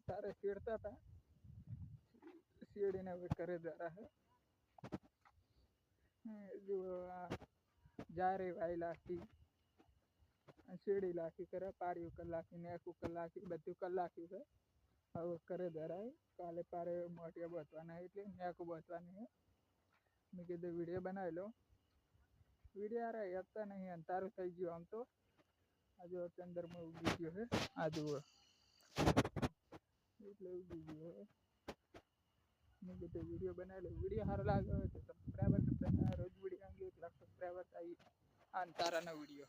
तारे छेड़ता था, सीढ़ी ने भी करे जा रहा है जो जा रही भाई लाखी सीढ़ी लाखी करे पारियों कलाकी नेकू कलाकी બધું કલાકી છે હવે કરે ધરાય કાલે પારે મોટિયા બતવાના એટલે નેકુ બતવાની है मैं કીધું वीडियो बनावी लो वीडियो यार आता नहीं अंतारू થઈ ગયું આમ તો આ જો ચંદ્રમાં ઉગી ગયો છે આ જુઓ એટલે ઉગી ગયો है मैं कीधुं वीडियो बनावी लो वीडियो सारो लागे तो सब्सक्राइबर करता रोज वीडियो 1 लाख सब्सक्राइबर चाहिए अंतारा ना वीडियो